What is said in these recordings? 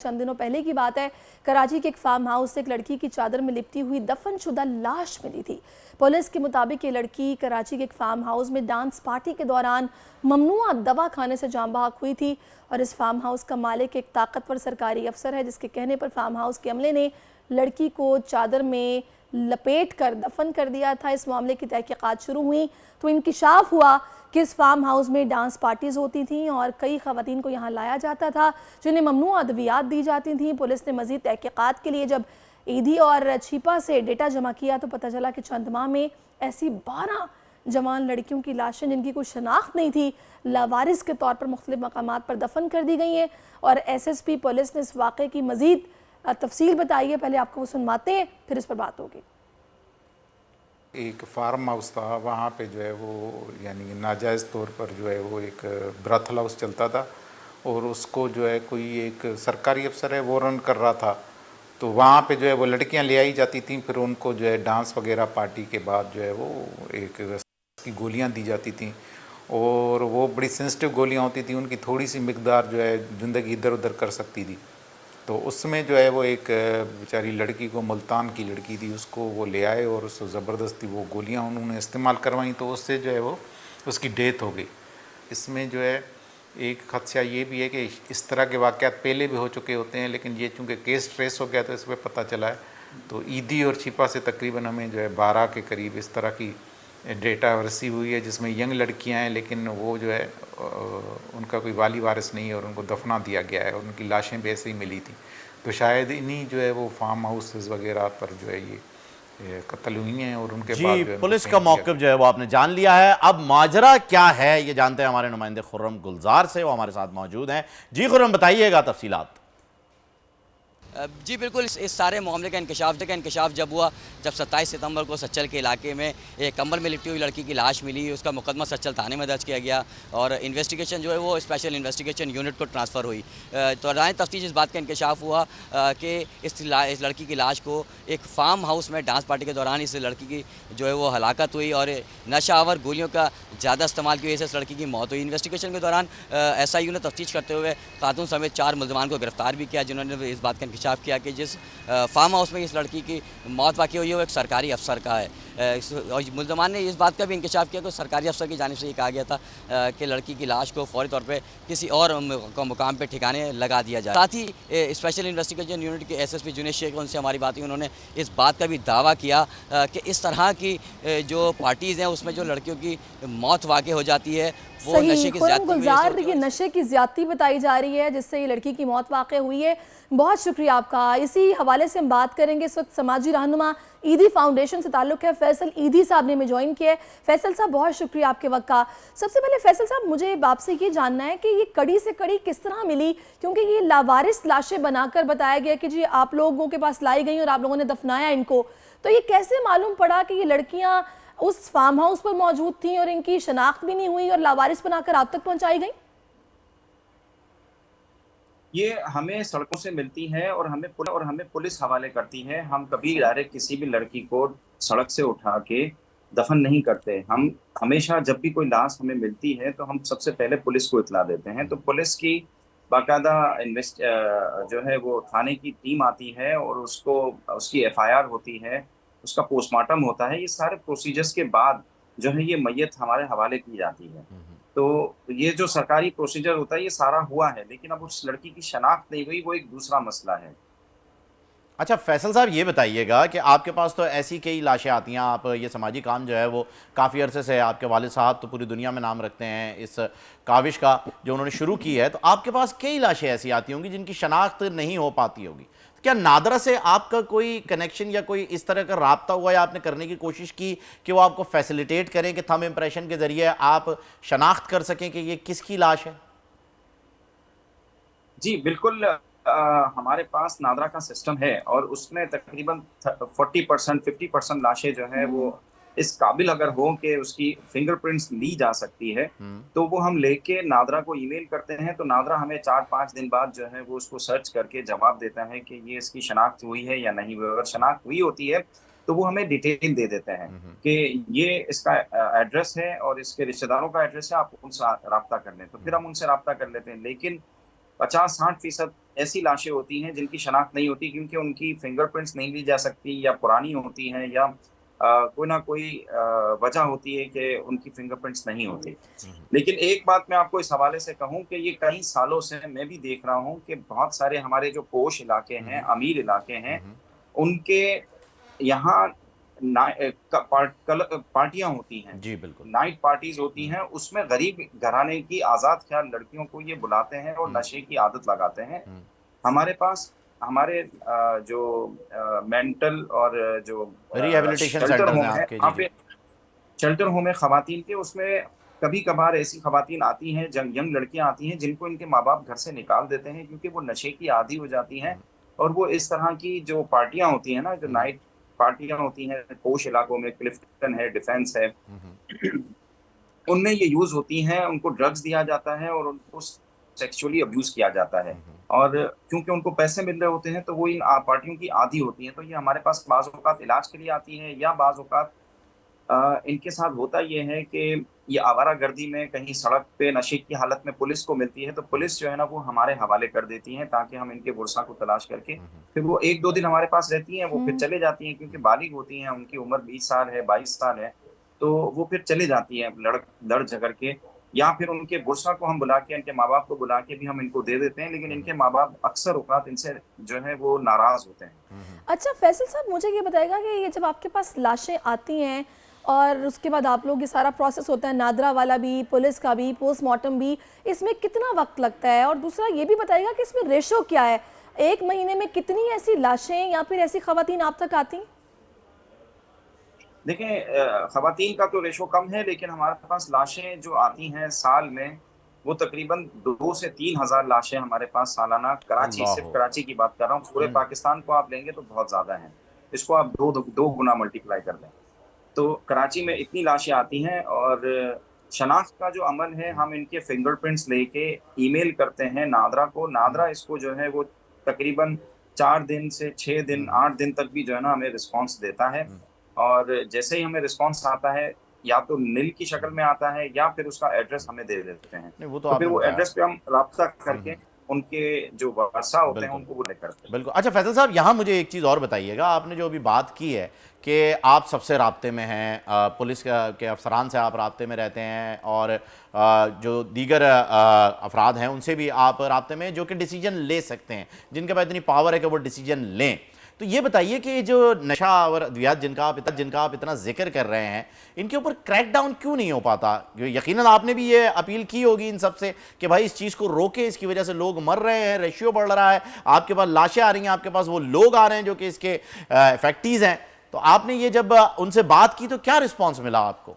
चंद दिनों पहले की बात है। कराची के एक फार्म हाउस से एक लड़की की चादर में लिपटी हुई दफनशुदा लाश मिली थी। पुलिस के मुताबिक ये लड़की कराची के एक फार्म हाउस में डांस पार्टी के दौरान ममनुआ दवा खाने से जान बहक हुई थी और इस फार्म हाउस का मालिक एक ताकतवर सरकारी अफसर है, जिसके कहने पर फार्म हाउस के अमले ने लड़की को चादर में लपेट कर दफन कर दिया था। इस मामले की तहकीकात शुरू हुई तो इंकिशाफ हुआ कि इस फार्म हाउस में डांस पार्टीज़ होती थीं और कई ख़वातीन को यहाँ लाया जाता था जिन्हें ममनुआ अद्वियात दी जाती थीं। पुलिस ने मज़ीद तहकीकात के लिए जब ईदी और छिपा से डेटा जमा किया तो पता चला कि चंद माह में ऐसी 12 जवान लड़कियों की लाशें जिनकी कोई शनाख्त नहीं थी लावारिस के तौर पर मुख्तलिफ मकामात पर दफन कर दी गई हैं। और SSP पुलिस ने इस वाक़े की मज़ीद तफसील बताई है। पहले आपको वो सुनवाते हैं, फिर इस पर बात होगी। एक फार्म हाउस था, वहाँ पे जो है वो यानी नाजायज़ तौर पर जो है वो एक ब्रथल हाउस चलता था और उसको जो है कोई एक सरकारी अफसर है वो रन कर रहा था। तो वहाँ पे जो है वो लड़कियाँ ले आई जाती थीं, फिर उनको जो है डांस वगैरह पार्टी के बाद जो है वो एक की गोलियाँ दी जाती थीं और वो बड़ी सेंसिटिव गोलियाँ होती थी, उनकी थोड़ी सी मिकदार जो है ज़िंदगी इधर उधर कर सकती थी। तो उसमें जो है वो एक बेचारी लड़की को, मुल्तान की लड़की थी, उसको वो ले आए और उसको ज़बरदस्ती वो गोलियां उन्होंने इस्तेमाल करवाई तो उससे जो है वो उसकी डेथ हो गई। इसमें जो है एक खदशा ये भी है कि इस तरह के वाक़यात पहले भी हो चुके होते हैं, लेकिन ये चूँकि केस ट्रेस हो गया तो इस पर पता चला है। तो ईदी और छिपा से तकरीबन हमें जो है 12 के करीब इस तरह की डेटा रिसीव हुई है, जिसमें यंग लड़कियां हैं लेकिन वो जो है उनका कोई वाली वारिस नहीं है और उनको दफना दिया गया है और उनकी लाशें भी ऐसे ही मिली थी। तो शायद इन्हीं जो है वो फार्म हाउसेस वगैरह पर जो है ये कत्ल हुई हैं और उनके बाद जो है पुलिस का मौक़िफ़ जो है वो आपने जान लिया है। अब माजरा क्या है ये जानते हैं हमारे नुमाइंदे खुर्रम गुलजार से, वो हमारे साथ मौजूद हैं। जी खुर्रम, बताइएगा तफसीलात। जी बिल्कुल, इस सारे मामले का इंकशाफ जब हुआ, जब 27 सितंबर को सच्चल के इलाके में एक कंबल में लिपटी हुई लड़की की लाश मिली। उसका मुकदमा सच्चल थाने में दर्ज किया गया और इन्वेस्टिगेशन जो है वो स्पेशल इन्वेस्टिगेशन यूनिट को ट्रांसफ़र हुई। तो राय तफ्तीश इस बात का इंकशाफ हुआ कि इस लड़की की लाश को एक फार्म हाउस में डांस पार्टी के दौरान इस लड़की की जो है वो हलाकत हुई और नशावर गोलियों का ज़्यादा इस्तेमाल की वजह से इस लड़की की मौत हुई। इन्वेस्टिगेशन के दौरान SIU ने तफ्तीश करते हुए खातून समेत 4 मुल्ज़मान को गिरफ्तार भी किया, जिन्होंने इस बात का इंकशाफ किया कि जिस फार्म हाउस में इस लड़की की मौत वाक़ई हुई है वो एक सरकारी अफसर का है। और मुल्ज़मान ने इस बात का भी इंकशाफ किया कि सरकारी अफसर की जानिब से ये कहा गया था कि लड़की की लाश को फौरी तौर पे किसी और मुकाम पे ठिकाने लगा दिया जाए। साथ ही स्पेशल इन्वेस्टिगेशन यूनिट के SSP जुनेद शेख, उनसे हमारी बात हुई, उन्होंने इस बात का भी दावा किया कि इस तरह की जो पार्टीज़ हैं उसमें जो लड़कियों की मौत वाक़ई हो जाती है वो नशे की गुलजार, ये नशे की ज़्यादती बताई जा रही है जिससे ये लड़की की मौत वाक़ई हुई है। बहुत शुक्रिया आपका। इसी हवाले से हम बात करेंगे। इस वक्त समाजी रहनुमा ईदी फाउंडेशन से ताल्लुक़ है फैसल ईदी साहब ने हमें ज्वाइन किया है। फैसल साहब, बहुत शुक्रिया आपके वक्त का। सबसे पहले फैसल साहब, मुझे आपसे ये जानना है कि ये कड़ी से कड़ी किस तरह मिली, क्योंकि ये लावारिस लाशें बनाकर बताया गया कि जी आप लोगों के पास लाई गई और आप लोगों ने दफनाया इनको, तो ये कैसे मालूम पड़ा कि ये लड़कियां उस फार्म हाउस पर मौजूद थी और इनकी शनाख्त भी नहीं हुई और लावारिस बनाकर आप तक पहुंचाई गई? ये हमें सड़कों से मिलती है और हमें पुलिस हवाले करती है। हम कभी डायरेक्ट किसी भी लड़की को सड़क से उठा के दफन नहीं करते। हम हमेशा जब भी कोई लाश हमें मिलती है तो हम सबसे पहले पुलिस को इत्तला देते हैं। तो पुलिस की बाकायदा जो है वो थाने की टीम आती है और उसकी FIR होती है, उसका पोस्टमार्टम होता है। ये सारे प्रोसीजर्स के बाद जो है ये मैयत हमारे हवाले की जाती है। तो ये जो सरकारी प्रोसीजर होता है ये सारा हुआ है, लेकिन अब उस लड़की की शनाख्त नहीं हुई, वो एक दूसरा मसला है। अच्छा फैसल साहब, ये बताइएगा कि आपके पास तो ऐसी कई लाशें आती हैं, आप ये समाजी काम जो है वो काफ़ी अरसे से, आपके वालिद साहब तो पूरी दुनिया में नाम रखते हैं इस काविश का जो उन्होंने शुरू की है, तो आपके पास कई लाशें ऐसी आती होंगी जिनकी शनाख्त नहीं हो पाती होगी। क्या नादरा से आपका कोई कनेक्शन या कोई इस तरह का राब्ता हुआ या आपने करने की कोशिश की कि वो आपको फैसिलिटेट करें कि थंब इम्प्रेशन के ज़रिए आप शनाख्त कर सकें कि ये किसकी लाश है? जी बिल्कुल, हमारे पास नादरा का सिस्टम है और उसमें तकरीबन 40% 50% लाशें जो है वो इस काबिल अगर हो कि उसकी फिंगरप्रिंट्स ली जा सकती है, तो वो हम लेके नादरा को ईमेल करते हैं। तो नादरा हमें 4-5 दिन बाद जो है वो उसको सर्च करके जवाब देता है कि ये इसकी शनाख्त हुई है या नहीं हुई। अगर शनाख्त हुई होती है तो वो हमें डिटेल दे देते हैं कि ये इसका एड्रेस है और इसके रिश्तेदारों का एड्रेस है, आप उनसे राब्ता कर लें। तो फिर हम उनसे राब्ता कर लेते हैं। लेकिन 50-60% ऐसी लाशें होती हैं जिनकी शनाख्त नहीं होती, क्योंकि उनकी फिंगरप्रिंट्स नहीं ली जा सकती, या पुरानी होती हैं, या कोई ना कोई वजह होती है कि उनकी फिंगरप्रिंट्स नहीं होती। लेकिन एक बात मैं आपको इस हवाले से कहूं कि ये कई सालों से मैं भी देख रहा हूं कि बहुत सारे हमारे जो पोश इलाके हैं, अमीर इलाके हैं, उनके यहाँ पार्टियां होती हैं, जी बिल्कुल। नाइट पार्टीज होती हैं, उसमें गरीब घराने की आजाद ख्याल लड़कियों को ये बुलाते हैं और नशे की आदत लगाते हैं। हमारे पास हमारे जो मेंटल और जो रिहेबिलिटेशन शेल्टर सेंटर्स होम हैं है, आपके, जी वहाँ जी। पे शेल्टर होम है खवातीन के, उसमें कभी कभार ऐसी खवातीन आती हैं, यंग लड़कियां आती हैं जिनको इनके माँ बाप घर से निकाल देते हैं, क्योंकि वो नशे की आदी हो जाती हैं। और वो इस तरह की जो पार्टियां होती हैं ना, जो नाइट पार्टियां होती हैं पोश इलाकों में, क्लिफ्टन है, डिफेंस है, उनमें ये यूज होती हैं, उनको ड्रग्स दिया जाता है और उनको सेक्सुअली अब्यूज किया जाता है। और क्योंकि उनको पैसे मिल रहे होते हैं तो वो इन पार्टियों की आदी होती हैं, तो ये हमारे पास बाज औकात इलाज के लिए आती हैं, या बाज औकात इनके साथ होता ये है कि ये आवारागर्दी में कहीं सड़क पे नशे की हालत में पुलिस को मिलती है, तो पुलिस जो है ना वो हमारे हवाले कर देती है, ताकि हम इनके बुरसा को तलाश करके, फिर वो एक दो दिन हमारे पास रहती हैं, वो फिर चले जाती हैं, क्योंकि बालिग होती हैं, उनकी उम्र 20 साल है, 22 साल है, तो वो फिर चले जाती हैं लड़ झगड़ के, या फिर उनके बुरसा को हम बुला के, इनके माँ बाप को बुला के भी हम इनको दे देते हैं, लेकिन इनके माँ बाप अक्सर औकात इनसे जो है वो नाराज होते हैं। अच्छा फैसल साहब, मुझे ये बताएगा कि ये जब आपके पास लाशें आती हैं और उसके बाद आप लोग ये सारा प्रोसेस होता है, नादरा वाला भी, पुलिस का भी, पोस्टमार्टम भी, इसमें कितना वक्त लगता है? और दूसरा ये भी बताइएगा कि इसमें रेशो क्या है, एक महीने में कितनी ऐसी लाशें या फिर ऐसी खवातीन आप तक आती? देखिए, खवातीन का तो रेशो कम है, लेकिन हमारे पास लाशें जो आती हैं साल में, वो तकरीबन 2 से 3 हज़ार लाशें हमारे पास सालाना, कराची, अल्लाह सिर्फ हो। कराची की बात कर रहा हूँ, पूरे पाकिस्तान को आप लेंगे तो बहुत ज्यादा है, इसको आप दो गुना मल्टीप्लाई कर लें, तो कराची में इतनी लाशें आती हैं। और शनाख्त का जो अमल है, हम इनके फिंगरप्रिंट्स लेके ईमेल करते हैं नादरा को, नादरा इसको जो है वो तकरीबन 4 दिन से 6 दिन, 8 दिन तक भी जो है ना हमें रिस्पॉन्स देता है। और जैसे ही हमें रिस्पॉन्स आता है, या तो नील की शक्ल में आता है, या फिर उसका एड्रेस हमें दे देते हैं, नहीं वो तो तो फिर आपने वो बताया। एड्रेस पे हम राब्ता करके उनके जो वर्षा होते हैं बिल्कुल उनको बुले करते हैं। बिल्कुल। अच्छा फैसल साहब, यहाँ मुझे एक चीज़ और बताइएगा, आपने जो अभी बात की है कि आप सबसे राब्ते में हैं, पुलिस के अफसरान से आप राब्ते में रहते हैं, और जो दीगर अफराद हैं उनसे भी आप राब्ते में, जो कि डिसीजन ले सकते हैं, जिनके पास इतनी पावर है कि वो डिसीजन लें। तो ये बताइए कि जो नशा और अद्वियात जिनका आप इतना जिक्र कर रहे हैं, इनके ऊपर क्रैक डाउन क्यों नहीं हो पाता? यकीनन आपने भी ये अपील की होगी इन सब से कि भाई इस चीज़ को रोके, इसकी वजह से लोग मर रहे हैं, रेशियो बढ़ रहा है, आपके पास लाशें आ रही हैं, आपके पास वो लोग आ रहे हैं जो कि इसके इफेक्टीज हैं। तो आपने ये जब उनसे बात की तो क्या रिस्पॉन्स मिला आपको?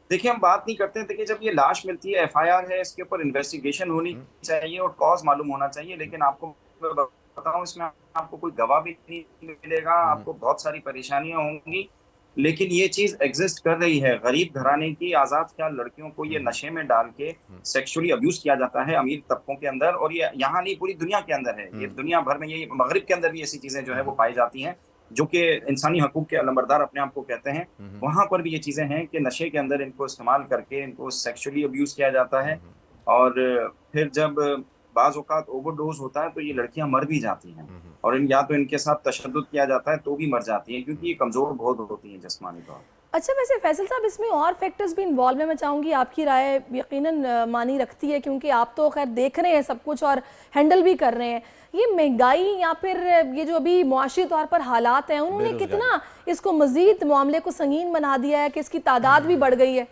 देखिए, हम बात नहीं करते हैं। देखिए, जब ये लाश मिलती है, एफआईआर है, इसके ऊपर इन्वेस्टिगेशन होनी चाहिए और कॉज मालूम होना चाहिए, लेकिन आपको मैं बताऊं, इसमें आपको कोई गवाह भी नहीं मिलेगा, आपको बहुत सारी परेशानियां होंगी, लेकिन ये चीज एग्जिस्ट कर रही है। गरीब घराने की आजाद ख्याल लड़कियों को ये नशे में डाल के सेक्सुअली अब्यूज किया जाता है अमीर तबकों के अंदर, और ये यहाँ नहीं, पूरी दुनिया के अंदर है, ये दुनिया भर में, ये मगरिब के अंदर भी ऐसी चीजें जो है वो पाई जाती हैं, जो कि इंसानी हकूक के अलमबरदार अपने आप को कहते हैं। वहां पर भी ये चीजें हैं कि नशे के अंदर इनको इस्तेमाल करके इनको सेक्सुअली अब्यूज किया जाता है, और फिर जब बाज औकात ओवरडोज होता है तो ये लड़कियां मर भी जाती हैं, और या तो इनके साथ तशद्दुद किया जाता है तो भी मर जाती हैं, क्योंकि ये कमजोर बहुत होती हैं जिस्मानी तौर पर। अच्छा वैसे फैसल साहब, इसमें और फैक्टर्स भी इन्वॉल्व है, मैं चाहूँगी आपकी राय यकीनन मानी रखती है, क्योंकि आप तो खैर देख रहे हैं सब कुछ और हैंडल भी कर रहे हैं। ये महंगाई या फिर ये जो अभी मुआशी तौर पर हालात हैं, उन्होंने कितना इसको मजीद मामले को संगीन बना दिया है कि इसकी तादाद भी बढ़ गई है?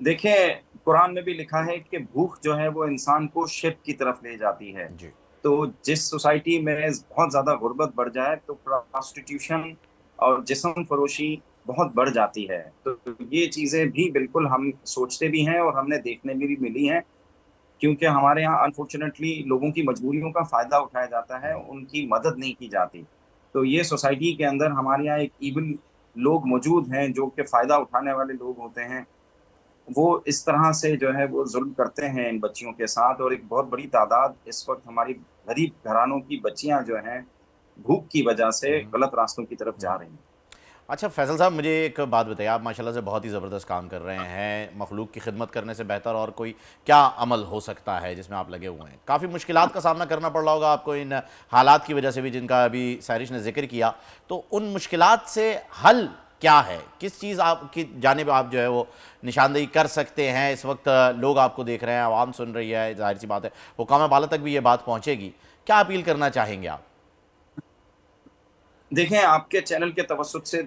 देखिए, कुरान में भी लिखा है कि भूख जो है वो इंसान को शिर्क की तरफ ले जाती है। जी। तो जिस सोसाइटी में बहुत ज्यादा गुर्बत बढ़ जाए तो प्रोस्टिट्यूशन और जिस्म फरोशी बहुत बढ़ जाती है। तो ये चीजें भी बिल्कुल हम सोचते भी हैं और हमने देखने में भी मिली हैं, क्योंकि हमारे यहाँ अनफॉर्चुनेटली लोगों की मजबूरियों का फायदा उठाया जाता है, उनकी मदद नहीं की जाती। तो ये सोसाइटी के अंदर हमारे यहाँ एक इवन लोग मौजूद हैं जो कि फायदा उठाने वाले लोग होते हैं, वो इस तरह से जो है वो जुल्म करते हैं इन बच्चियों के साथ, और एक बहुत बड़ी तादाद इस वक्त हमारी गरीब घरानों की बच्चियां जो हैं भूख की वजह से गलत रास्तों की तरफ जा रही हैं। अच्छा फैसल साहब, मुझे एक बात बताइए, आप माशाल्लाह से बहुत ही ज़बरदस्त काम कर रहे हैं, मखलूक की खिदमत करने से बेहतर और कोई क्या अमल हो सकता है जिसमें आप लगे हुए हैं। काफ़ी मुश्किलात का सामना करना पड़ रहा होगा आपको इन हालात की वजह से भी, जिनका अभी सारिश ने जिक्र किया। तो उन मुश्किलात से हल क्या है, किस चीज़ आपकी जानिब आप जो है वो निशानदेही कर सकते हैं? इस वक्त लोग आपको देख रहे हैं, आवाम सुन रही है, जाहिर सी बात है हुकाम बाला तक भी ये बात पहुँचेगी। क्या अपील करना चाहेंगे आप? देखें, आपके चैनल के तवज्जुह से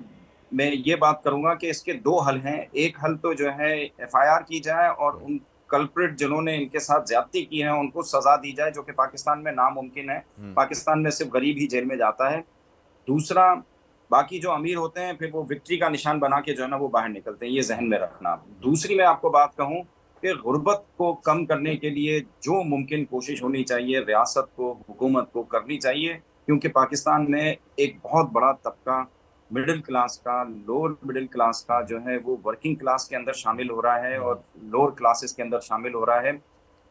मैं ये बात करूंगा कि इसके दो हल हैं। एक हल तो जो है एफआईआर की जाए और उन कल्प्रिट जिन्होंने इनके साथ ज्यादती की है उनको सजा दी जाए, जो कि पाकिस्तान में नामुमकिन है। पाकिस्तान में सिर्फ गरीब ही जेल में जाता है। दूसरा, बाकी जो अमीर होते हैं फिर वो विक्ट्री का निशान बना के जो है ना वो बाहर निकलते हैं, ये जहन में रखना। दूसरी मैं आपको बात कहूं कि गुर्बत को कम करने के लिए जो मुमकिन कोशिश होनी चाहिए रियासत को, हुकूमत को करनी चाहिए, क्योंकि पाकिस्तान में एक बहुत बड़ा तबका मिडिल क्लास का, लोअर मिडिल क्लास का जो है वो वर्किंग क्लास के अंदर शामिल हो रहा है और लोअर क्लासेस के अंदर शामिल हो रहा है।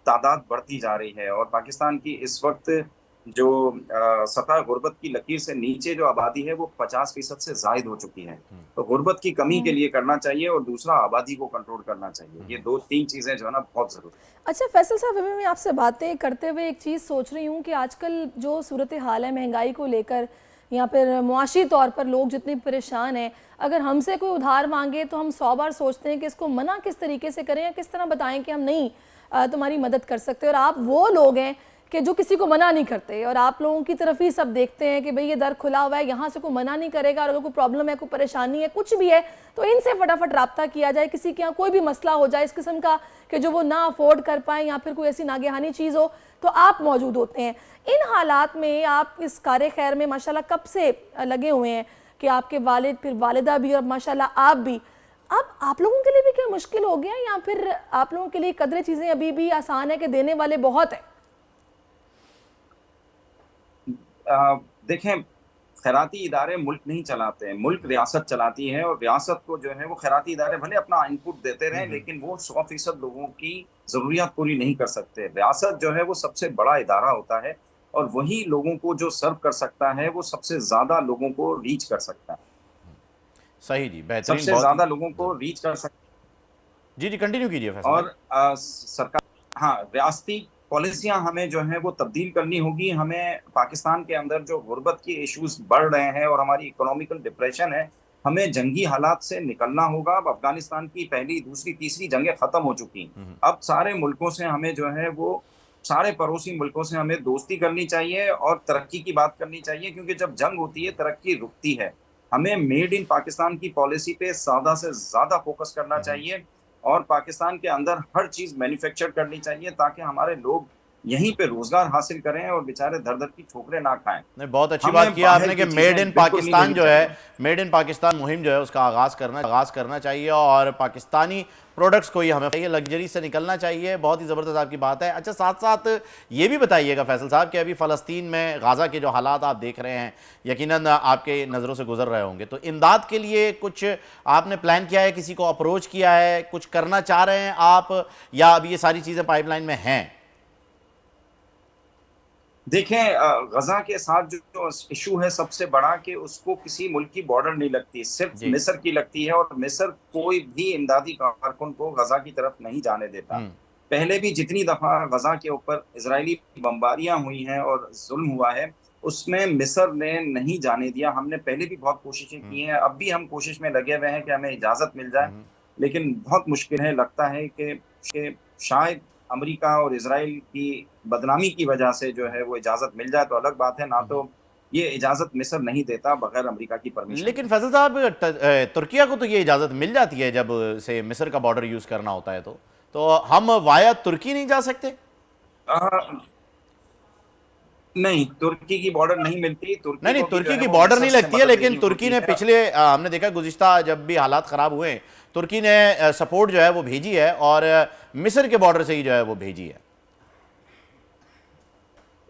तादाद बढ़ती जा रही है और पाकिस्तान की इस वक्त जो सतह गुर्बत की लकीर से नीचे जो आबादी है वो 50% से जायद हो चुकी है। तो गुर्बत की कमी के लिए करना चाहिए और दूसरा आबादी को कंट्रोल करना चाहिए। ये दो तीन चीजें जो है ना बहुत जरूरी है। अच्छा फैसल साहब, अभी मैं आपसे बातें करते हुए एक चीज़ सोच रही हूँ कि आजकल जो सूरत हाल है महंगाई को लेकर या फिर मुआशी तौर पर लोग जितने परेशान हैं, अगर हमसे कोई उधार मांगे तो हम 100 बार सोचते हैं कि इसको मना किस तरीके से करें या किस तरह बताएं कि हम नहीं तुम्हारी मदद कर सकते। और आप वो लोग हैं कि जो किसी को मना नहीं करते और आप लोगों की तरफ ही सब देखते हैं कि भाई ये दर खुला हुआ है, यहाँ से कोई मना नहीं करेगा और अगर कोई प्रॉब्लम है, कोई परेशानी है, कुछ भी है तो इनसे फटाफट रब्ता किया जाए। किसी के यहाँ कोई भी मसला हो जाए इस किस्म का कि जो वो ना अफोर्ड कर पाए या फिर कोई ऐसी नागहानी चीज़ हो तो आप मौजूद होते हैं। इन हालात में आप इस कार्य खैर में माशाल्लाह कब से लगे हुए हैं कि आपके वालिद फिर वालिदा भी और माशाल्लाह आप भी, अब आप लोगों के लिए भी क्या मुश्किल हो गया या फिर आप लोगों के लिए कदरे चीज़ें अभी भी आसान है कि देने वाले बहुत हैं? देखें, खैराती इदारे मुल्क नहीं चलाते हैं, मुल्क रियासत चलाती है और रियासत को जो है वो खैराती इदारे भले अपना इनपुट देते रहें लेकिन वो 100% लोगों की जरूरियात पूरी नहीं कर सकते। रियासत जो है वो सबसे बड़ा इदारा होता है और वही लोगों को जो सर्व कर सकता है वो सबसे ज्यादा लोगों को रीच कर सकता है, सही जी, बेहतरीन, सबसे बहुत ही ज्यादा लोगों को रीच कर सकता जी जी, कंटिन्यू कीजिए है। फैसल भाई। और सरकार, हाँ, रियासती पॉलिसियां हमें जो है वो तब्दील करनी होगी। हमें पाकिस्तान के अंदर जो गुर्बत के इश्यूज बढ़ रहे हैं और हमारी इकोनॉमिकल डिप्रेशन है, हमें जंगी हालात से निकलना होगा। अब अफगानिस्तान की पहली, दूसरी, तीसरी जंगें खत्म हो चुकी। अब सारे मुल्कों से हमें जो है वो, सारे पड़ोसी मुल्कों से हमें दोस्ती करनी चाहिए और तरक्की की बात करनी चाहिए, क्योंकि जब जंग होती है तरक्की रुकती है। हमें मेड इन पाकिस्तान की पॉलिसी पे ज्यादा से ज्यादा फोकस करना चाहिए और पाकिस्तान के अंदर हर चीज मैन्युफैक्चर करनी चाहिए ताकि हमारे लोग यहीं पे रोजगार हासिल करें और बेचारे दर दर की ठोकरें ना खाएं। नहीं, बहुत अच्छी हमें बात की आपने बाहर कि की मेड चीजें इन बिल्कुल नहीं पाकिस्तान लेनी जो है, चाहिए। मेड इन पाकिस्तान मुहिम जो है उसका आगाज़ करना चाहिए और पाकिस्तानी प्रोडक्ट्स को ही हमें ये लग्जरी से निकलना चाहिए। बहुत ही ज़बरदस्त आपकी बात है। अच्छा, साथ साथ ये भी बताइएगा फैसल साहब कि अभी फ़लस्तीन में गाज़ा के जो हालात आप देख रहे हैं, यकीनन आपके नज़रों से गुजर रहे होंगे, तो इमदाद के लिए कुछ आपने प्लान किया है, किसी को अप्रोच किया है, कुछ करना चाह रहे हैं आप, या अभी ये सारी चीज़ें पाइपलाइन में हैं? देखें, गजा के साथ जो इशू है सबसे बड़ा कि उसको किसी मुल्क की बॉर्डर नहीं लगती, सिर्फ जी। मिस्र की लगती है और मिस्र कोई भी इमदादी कारकुन को गजा की तरफ नहीं जाने देता। पहले भी जितनी दफा गजा के ऊपर इजरायली बमबारियां हुई हैं और जुल्म हुआ है उसमें मिस्र ने नहीं जाने दिया। हमने पहले भी बहुत कोशिशें की हैं, अब भी हम कोशिश में लगे हुए हैं कि हमें इजाजत मिल जाए, लेकिन बहुत मुश्किल है। लगता है कि शायद अमेरिका और इसराइल की बदनामी की वजह से जो है वो इजाजत मिल जाए तो अलग बात है, ना तो ये इजाजत मिस्र नहीं देता बगैर अमेरिका की परमिशन। लेकिन फैसल साहब, तुर्किया को तो ये इजाज़त मिल जाती है जब से मिस्र का बॉर्डर यूज़ करना होता है, तो हम वाया तुर्की नहीं जा सकते? नहीं, तुर्की की बॉर्डर नहीं मिलती। तुर्की नहीं, को भी जो तुर्की है की वो बॉर्डर मिस्र नहीं से लगती है, मदद लेकिन लेनी तुर्की होती ने है। पिछले हमने देखा गुज़िश्ता जब भी हालात ख़राब हुए, तुर्की ने सपोर्ट जो है वो भेजी है और मिस्र के बॉर्डर से ही जो है वो भेजी है।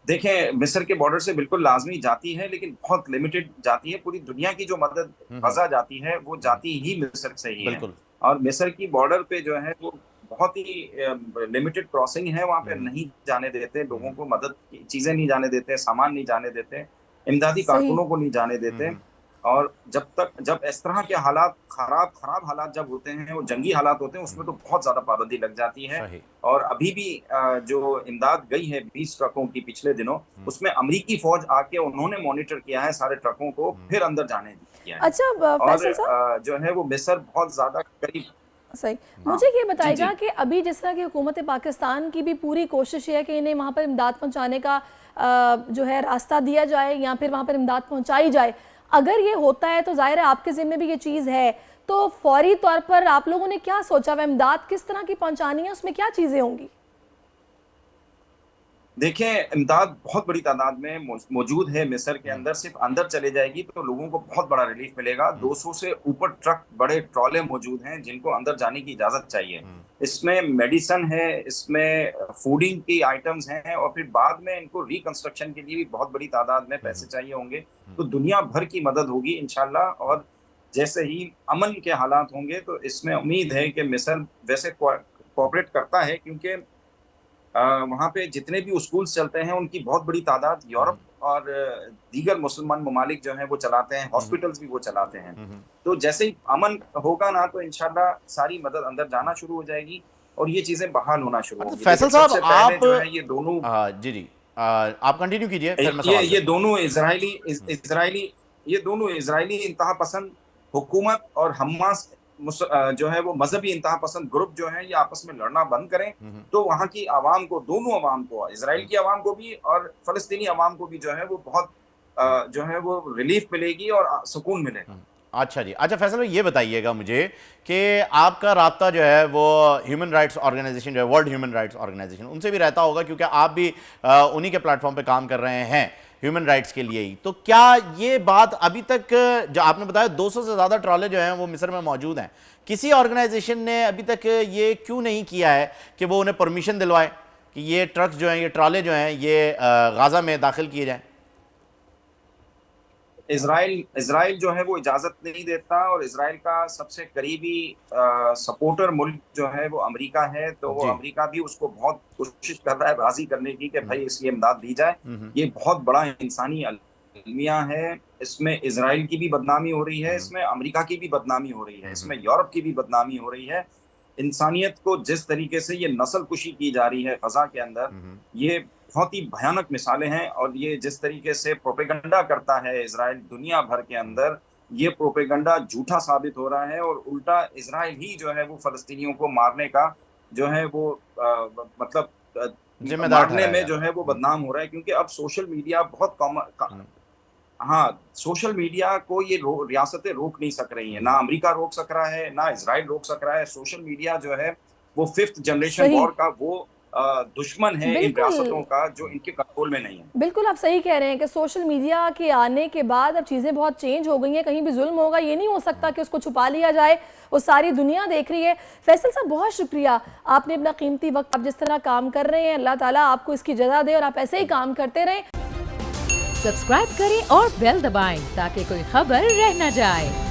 देखें, मिस्र के बॉर्डर से बिल्कुल लाजमी जाती है लेकिन बहुत लिमिटेड जाती है। पूरी दुनिया की जो मदद गजा जाती है वो जाती ही मिस्र से ही है बिल्कुल। और मिस्र की बॉर्डर पे जो है वो बहुत ही लिमिटेड क्रॉसिंग है, वहां पे नहीं जाने देते लोगों को, मदद की चीजें नहीं जाने देते, सामान नहीं जाने देते, इमदादी सही। कारकुनों को नहीं जाने देते। और जब इस तरह के हालात खराब हालात जब होते हैं और जंगी हालात होते हैं, उसमें तो बहुत ज्यादा पाबंदी लग जाती है। सही। और अभी भी जो इमदाद गई है 20 ट्रकों की पिछले दिनों, उसमें अमेरिकी फौज आके उन्होंने मॉनिटर किया है सारे ट्रकों को, फिर अंदर जाने दिया है। अच्छा और फैसल साहब, जो है वो मिस्र बहुत ज्यादा करीब। सही, हाँ, मुझे ये बताएगा जी। कि अभी जिस तरह की हुकूमत पाकिस्तान की भी पूरी कोशिश है कि इन्हें वहाँ पर इमदाद पहुँचाने का जो है रास्ता दिया जाए या फिर वहाँ पर इमदाद पहुँचाई जाए, अगर ये होता है तो जाहिर है आपके ज़िम्मे भी ये चीज़ है, तो फौरी तौर पर आप लोगों ने क्या सोचा हुआ, इमदाद किस तरह की पहुँचानी है, उसमें क्या चीज़ें होंगी? देखें, इमदाद बहुत बड़ी तादाद में मौजूद है मिस्र के अंदर। सिर्फ अंदर चले जाएगी तो लोगों को बहुत बड़ा रिलीफ मिलेगा। 200 से ऊपर ट्रक, बड़े ट्रॉले मौजूद हैं जिनको अंदर जाने की इजाजत चाहिए। इसमें मेडिसन है, इसमें फूडिंग की आइटम्स हैं, और फिर बाद में इनको रिकंस्ट्रक्शन के लिए भी बहुत बड़ी तादाद में पैसे चाहिए होंगे। तो दुनिया भर की मदद होगी इंशाल्लाह। और जैसे ही अमन के हालात होंगे तो इसमें उम्मीद है कि मिस्र वैसे कोऑपरेट करता है, क्योंकि वहाँ पे जितने भी स्कूल्स चलते हैं उनकी बहुत बड़ी तादाद यूरोप और दीगर मुसलमान ममालिक जो हैं वो चलाते हैं, हॉस्पिटल्स भी वो चलाते हैं। तो जैसे ही अमन होगा ना, तो इंशाल्लाह सारी मदद अंदर जाना शुरू हो जाएगी और ये चीजें बहाल होना शुरू होंगी। फैसल साहब, सबसे पहले आप जो है ये दोनों जी आप कंटिन्यू कीजिए, फिर मैं सवाल ये दोनों इजरायली इंतहा पसंद हुकूमत और हमास जो है वो मजहबी इंतहा पसंद ग्रुप जो है ये आपस में लड़ना बंद करें, तो वहाँ की आवाम को, दोनों आवाम को, इजराइल की आवाम को भी और फलस्तीनी आवाम को भी जो है वो बहुत जो है वो रिलीफ मिलेगी और सुकून मिलेगा। अच्छा जी। अच्छा फैसल भाई, ये बताइएगा मुझे कि आपका राब्ता जो है वो ह्यूमन राइट्स ऑर्गेनाइजेशन जो है, वर्ल्ड ह्यूमन राइट्स ऑर्गेनाइजेशन, उनसे भी रहता होगा, क्योंकि आप भी उन्हीं के प्लेटफॉर्म पे काम कर रहे हैं ह्यूमन राइट्स के लिए ही। तो क्या ये बात अभी तक, जो आपने बताया 200 से ज़्यादा ट्रॉले जो हैं वो मिस्र में मौजूद हैं, किसी ऑर्गेनाइजेशन ने अभी तक ये क्यों नहीं किया है कि वो उन्हें परमिशन दिलवाए कि ये ट्रक्स जो हैं, ये ट्रॉले जो हैं, ये गाज़ा में दाखिल किए जाएँ? इजराइल जो है वो इजाजत नहीं देता, और इजराइल का सबसे करीबी सपोर्टर मुल्क जो है वो अमेरिका है। तो वो अमेरिका भी उसको बहुत कोशिश कर रहा है राजी करने की कि भाई इसकी इमदाद दी जाए। ये बहुत बड़ा इंसानी अलमिया है। इसमें इजराइल की भी बदनामी हो रही है, इसमें अमेरिका की भी बदनामी हो रही है, इसमें यूरोप की भी बदनामी हो रही है। इंसानियत को जिस तरीके से ये नस्ल कुशी की जा रही है गजा के अंदर, ये बहुत ही भयानक मिसालें हैं। और ये जिस तरीके से प्रोपेगंडा करता है इजराइल दुनिया भर के अंदर, ये प्रोपेगंडा झूठा साबित हो रहा है। और उल्टा इजराइल ही जो है वो फलस्तीनियों को मारने का जो है वो मतलब मारने में जो है वो बदनाम हो रहा है। क्योंकि अब सोशल मीडिया बहुत हाँ, सोशल मीडिया को ये रियासतें रोक नहीं सक रही हैं, ना अमेरिका रोक सक रहा है, ना इजराइल रोक सक रहा है। सोशल मीडिया जो है वो 5th जनरेशन वॉर का वो दुश्मन है इन रियासतों का, जो इनके कंट्रोल में नहीं है। बिल्कुल आप सही कह रहे हैं कि सोशल मीडिया के आने के बाद अब चीज़ें बहुत चेंज हो गई हैं। कहीं भी जुल्म होगा, ये नहीं हो सकता कि उसको छुपा लिया जाए, वो सारी दुनिया देख रही है। फैसल साहब, बहुत शुक्रिया, आपने अपना कीमती वक्त, आप जिस तरह काम कर रहे हैं, अल्लाह ताला आपको इसकी जज़ा दे और आप ऐसे ही काम करते रहें। सब्सक्राइब करें और बेल दबाएं ताकि कोई खबर रह न जाए।